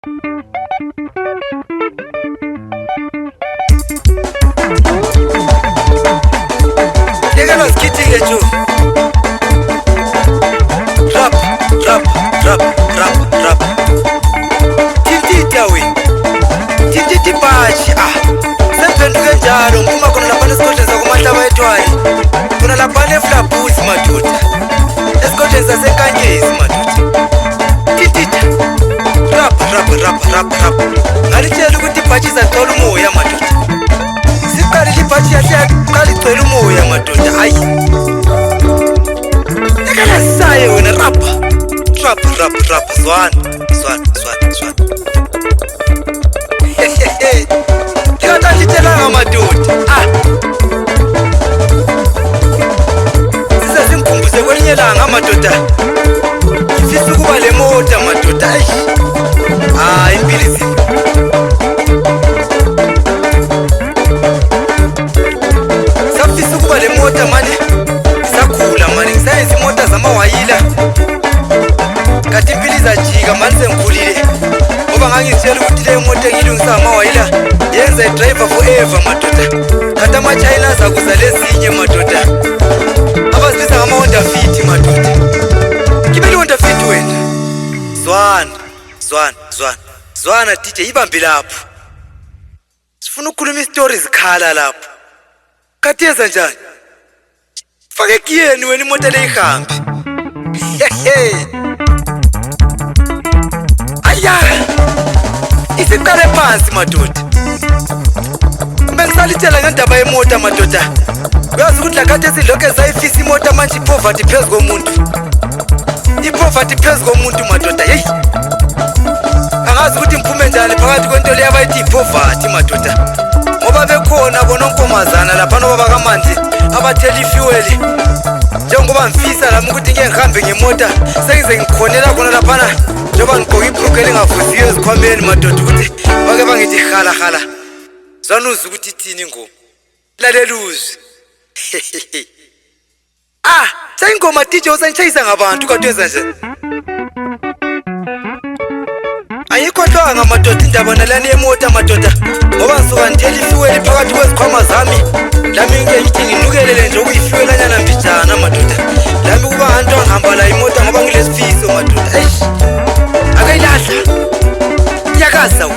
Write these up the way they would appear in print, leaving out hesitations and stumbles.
Llegalo skitting lecho. Rap, rap, rap, rap, rap. Tintita we. Tintiti bachi Sempenduke njalo nguma khona lapha esikhodleni sakumahlaba ethwayi. Khona lapha eFlabhuzi madoda. Esikhodleni saseNkankezi madoda. Tintita. Rap, rap, rap, rap, rap. Ngalitshela ukuthi ibhachi izagcwala umoya madoda. Siqalile ibhachi yahle qala igcwele umoya madoda. Hayi. Ekala saye wena rap. Rap, rap, rap. Zwana. Ngiyatshela madoda. Size simkhumbuze kwelinye ilanga madoda. Ngifisa ukuba le moto madoda. Impilo izima. Safisa ukuba le moto manje. Sakhula manje ngisayenza imota zamawayila. Kathi impilo izajika manje sengikhulile. Ngoba ngangitshela ukuthi le moto engilungisa amawayila yenza driver forever madoda. Kathi ama-China azakuza lezinye madoda. Abazibiza ngama-Honda Fit madoda. Ngibele Honda Fit wena. Zwana DJ ibambi lapho. Sifuna ukukhuluma istory zikhala lapho. Kathi yenza njani? Fake kiyeni wena imoto le ihambe. Aya! Isiqale phansi madoda. Bengisalitshela ngendaba yemoto madoda. Uyazi ukuthi la kade esidlokhe sayifisa imoto manje ipoverty phezulu komuntu. Ipoverty phezulu komuntu madoda. Hey. Angazi ukuthi imphume njani phakathi kwento le abayithi ipoverty madoda. Ngoba bekhona bona onkomazana lapha nobaba kaMandli abathela ifuel. Njengoba ngifisa lami ukuthi ngeke ngihambe ngemoto sengize ngikhonela khona lapha njengoba ngigqoka ibhruku elingavuziyo ezikhwameni madoda ukuthi bake bangithi hala. Zanuzwa ukuthi ithini ingoma. Lalela uzwe. Sayingoma DJ usangitshayisa ngabantu kodwa wenza nje. Ayikhohlwanga madoda indaba nalani yemoto madoda. Ngoba ngisuka ngithela ifuel phakathi kwezikhwama zami. Lami ngithi nginukelele nje ukuyifuelanyana mbijana madoda. Lami kuba nganto ngihamba la imoto ngoba ngilesifiso madoda. Akayilahla. Yakaza we.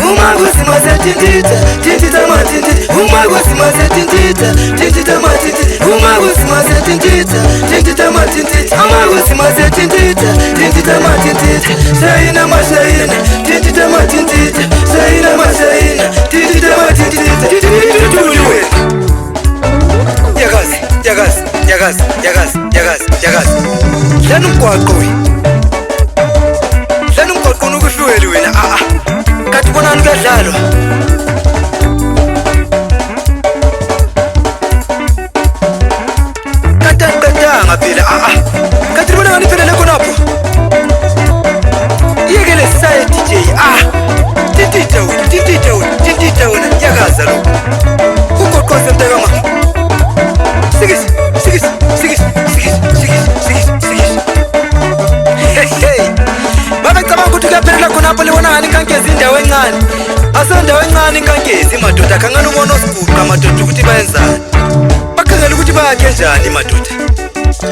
Uma kusima setintita matintita. Uma kusima setintita matintita. Uma kusima setintita matintita. Uma kusima setintita matintita. Shayina mashayina tintita matintita. Shayina mashayina tintita matintita. Yakazi. Hlanu mgwaqo we. Hlanu mgwaqo nukuhlweli wena. Kathi bonani kuyadlalwa. Katanga phela. Kathi bona ngani phela lekho napho. Yekele saye DJ. Tintita wena. Yakaza lo. Ugoqoze mntaka mama. Sikisi. Hey. Baba ngicabanga ukuthi kuyaphelela khonapho lebona ngani iNkankezi indawo encane. Asendawo encane iNkankezi madoda khangana ubona osiguqa madoda ukuthi bayenzani. Bakhangela ukuthi bayakhe njani madoda.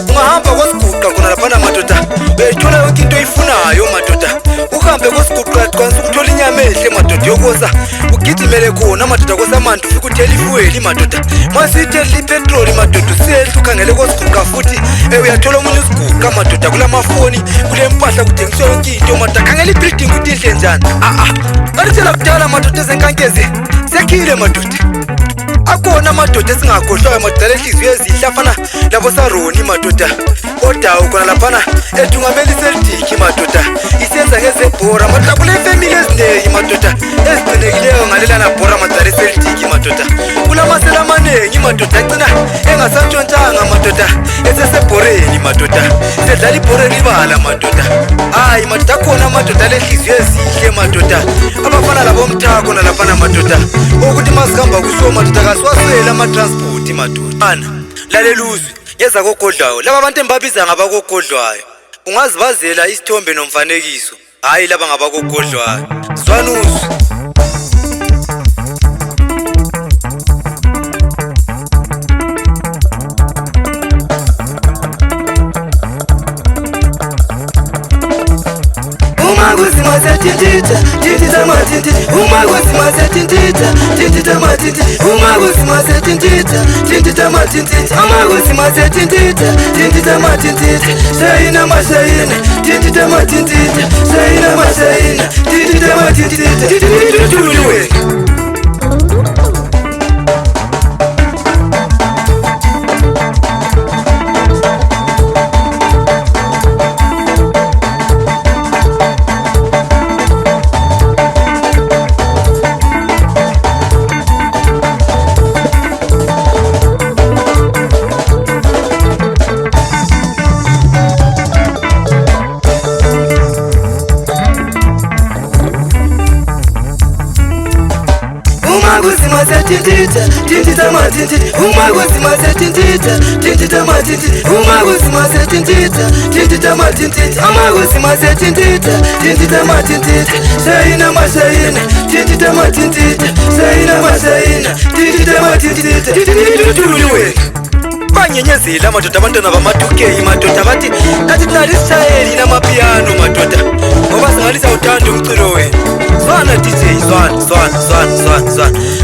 Ungahamba kwasiguqa khona lapha madoda. Uyayithola yonke into oyifunayo madoda. Uhambe kwasiguqa qanisa ukuthola inyama ehle madoda yokoza. Ugidimele khona madoda kosamandi ufike uthela ifuel madoda. Masithela ipetrol madoda usehle ukhangele kwasiguqa futhi uyathola umunye usiguqa madoda kulamafoni kule mpahla kuthengiswa yonke into madoda. Khangela ibuilding ukuthi inhle njani. Ngalitshela kudala madoda ezeNkankezi sekhile madoda. Akona madoda esingakhohlwayo madoda lehliziyo ezihle afana labo Saroni madoda. Odawo khona lapha edungameli Celtic madoda. Isenza ngezebhora madoda kule family eziningi madoda. Ezigcinekileyo ngalelana bhora madoda Celtic madoda. Kulamasela amanengi madoda agcina engasantshontanga madoda. Esesebhoreni madoda. Sedlala ibhora libala madoda. Madoda khona madoda lehliziyo ezihle madoda. Abafana labo Mthako nalapha madoda. Ukuthi masihamba kuso madoda kaswasela ama-transport madoda. Lalela uzwe. Yeza kogodlayo. Laba abantu embabiza ngabakogodlayo. Ungazibazela isithombe nomfanekiso. hayi laba ngabakogodlwayo. Zwana uzwe. Umagusi masetintita, tintita matintita. Umagusi masetintita, tintita matintita. Umagusi masetintita, tintita matintita. Umagusi masetintita, tintita matintita. Shaina mashaina, tintita matintita. Shaina mashaina, tintita matintita. Umagusi masetintita, tintita matintita. Umagusi masetintita, tintita matintita. Umagusi masetintita, tintita matintita. Umagusi masetintita, tintita matintita. Shaina mashaina, tintita matintita. Shaina mashaina, tintita matintita. Banyenyezela amadoda abantwana bamadukeyi madoda bathi kathi kunali isitayeli namapiano madoda ngoba singalisa uthanda umculo wena. Zwana DJ, zwana.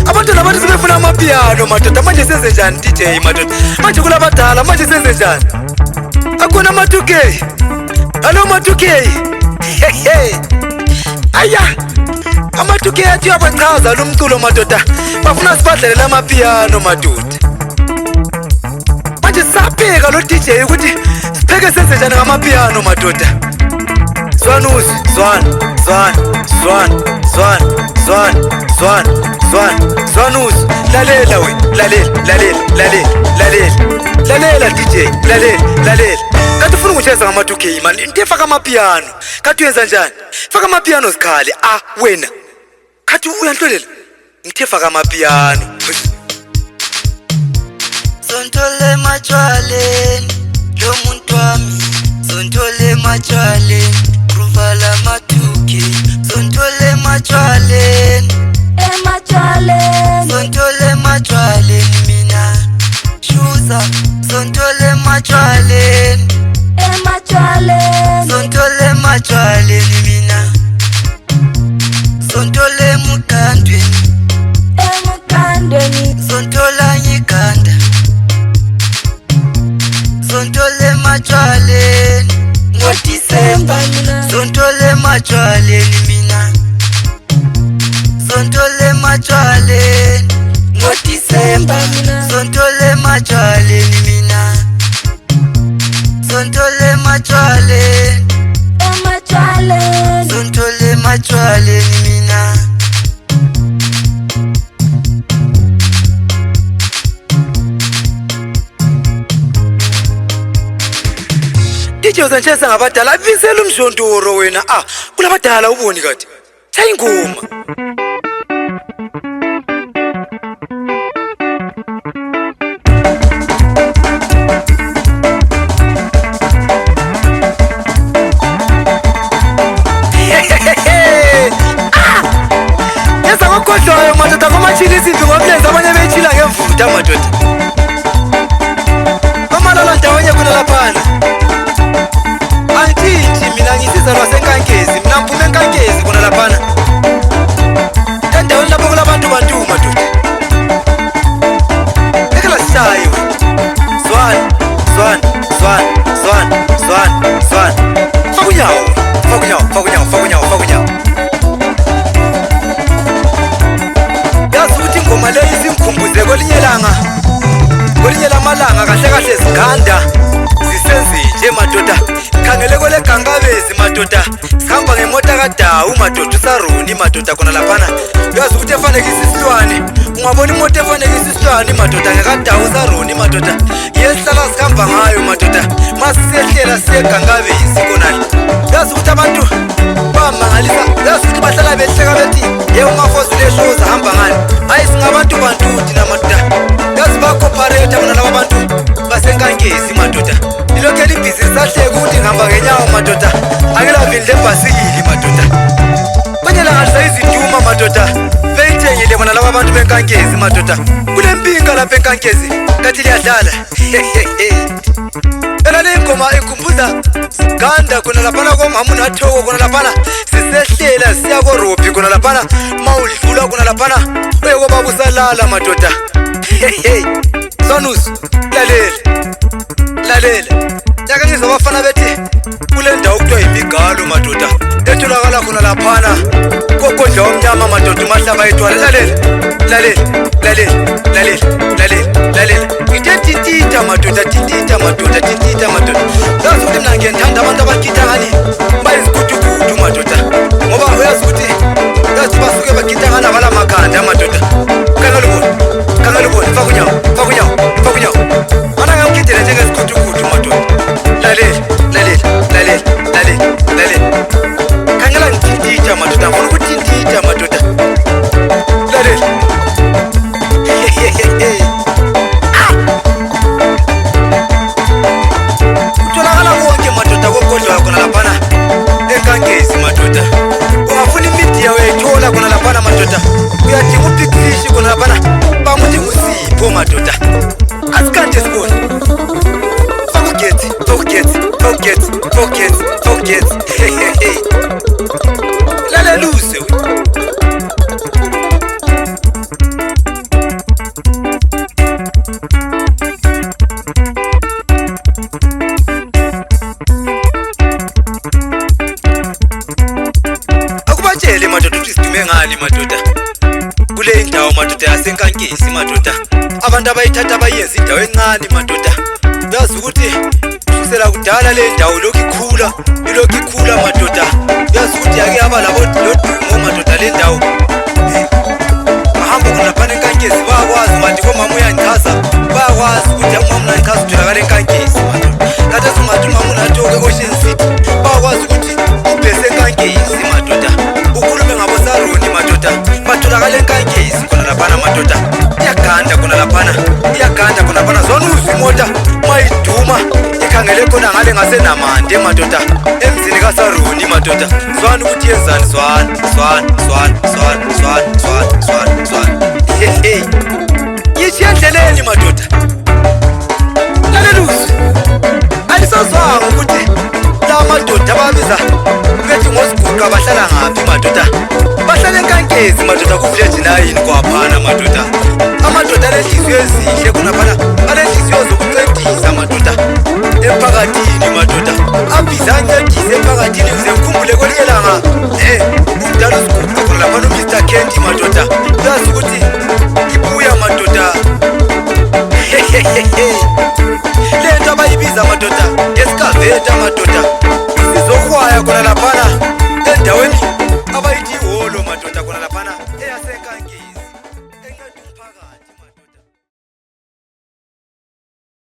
Abantwana bathi sebefuna amapiano madoda, manje senze njani DJ madoda? Manje kulabadala, manje senze njani? Akuna amadukeyi. Hello amadukeyi. Aya. Amadukeyi athi yabachaza lo mculo madoda. Bafuna sibadlele amapiano madoda. Manje sapheka lo DJ ukuthi sipheke senze njani ngamapiano madoda. Zwana uzwe, zwana uzwe. Lalela we, lalela DJ, lalela. Kathi ufuna ukucheza ngama-2K man, ndifaka amapiano. Kathi uyenza njani? Faka amapiano sikhali. Wena. Kathi uyantlolela. Ngithefaka amapiano. Sontole machwaleni, lo muntu wami. Sontole machwaleni, pruvala matuki. Sontole machwaleni, sontole machwaleni mina. Shuza, sontole machwaleni, sontole machwaleni mina. Sontole mukandweni, sontola nyikanda. Sontole machwaleni, ngoDisemba. Sontole machwaleni mina. Sontole machwaleni, ngoDisemba. Sontole machwaleni mina. Sontole machwaleni, sontole machwaleni mina. DJ uzanchesa ngabadala, abisela umshondoro wena. Kulabadala uboni kade. Chaya ingoma. Yeza ngokodloyo madoda komachili isimbi ngomlenze abanye bechila ngemvuta madoda. Bamalala ndawonye kuna laphana. Antithi mina ngisizalwa seNkankezi, mina mphume eNkankezi kuna laphana. Endaweni lapho kulabantu bantu madoda. Ekela sishaye wena. Zwana. Fakunyawo. Yazi ukuthi ingoma leyo isimkhumbuze kwelinye lamalanga kahle ziganda. Zisenze nje madoda. Khangele kwele Gangabezi madoda. Sihamba ngemota kaDawu madoda, uSaroni madoda khona laphana. Yazi ukuthi efanekisa isilwane. Ungabona imoto efanekisa isilwane madoda ngekaDawu uSaroni madoda. Yesihlala sikhamba ngayo madoda. Masisehlela siye Gangabezi khonale. Yazi ukuthi abantu bamangalisa. Yazi ukuthi bahlala behleka bethi ungafozile show zahamba ngani. Hayi singabantu bantu thina madoda. Yazi abakophareta bona laba bantu basenkangezi madoda ilokhu elibhizinisi sahleka ukuthi ngihamba ngenyawo madoda akilavini lebhasikili madoda banyela ngadla iziduma madoda beyithengile bona laba bantu benkangezi madoda kule mpinga lapha enkangezi kathi liyadlala phela le ngoma ikhumbuza siganda khona laphana komama unathoko khona laphana sisehlela siya korobhi khona laphana mawudlula khona laphana uyekobaba usalala madoda Sonus lalela yake ngizobafana bethi kule ndawo kuthiwa yimigalo madoda etholakala khona laphana kokodla omnyama madoda umahlaba ethwala lalela ngithe titita madoda zazi ukuthi mina ngiyendanda abantu abagida ngani bayizigudugudu madoda ngoba uyazi ukuthi basuke bagida ngani abala makhanda madoda kangalubona faka unyawo mana ngamgidela njengesigudugudi madoda lalela khangela ngititita madoda ngifuna ukutitita madoda lalela utholakala konke madoda kokodla khona laphana enkangezi madoda ungafuna imidiya uyayithola khona laphana madoda uyadinga upikfishi khona laphana bamuthi ngusipho madoda asikanje sibona forget laleluse akubatshele madoda ukuthi sidume ngani madoda kule indawo madoda yasenkangezi madoda abantu abayithatha abayenza indawo encane madoda uyazi ukuthi kusela kudala le ndawo lokhu ikhula madoda uyazi ukuthi yake yaba lodumo madoda le ndawo bahamba khona laphana enkangezi bayakwazi manje komama uyangichaza bayakwazi ukuthi umama unangichaza utholakala enkangezi madoda kade singathi umama unathoke Ocean City bayakwazi ukuthi ubhese enkangezi madoda ukhulume ngabo Saroni madoda batholakala enkangezi khona laphana madoda iyaganda khona laphana zona uzwa imota mayiduma ikhangele khona ngale ngasenamande madoda emzini kaSaroni madoda zwana ukuthi yenzani zwana yithi endleleni madoda laleluzi alisazwanga ukuthi la madoda ababiza bethi ngosiguqa bahlala ngaphi madoda bahlala enkangezi madoda ku-village 9 kwaphana madoda amadoda alenhliziyo ezihle kunaphana alenhliziyo zokuncedisa madoda emphakathini madoda abhiza ancedise emphakathini uze ngikhumbule kwelinye langa umdala usiguqa khona laphana uMr Kendi madoda uyazi ukuthi ibuya madoda le nto abayibiza madoda ngesikaveta madoda sizokwaya khona laphana endaweni abayithi ihholo madoda khona laphana eyasenkangeni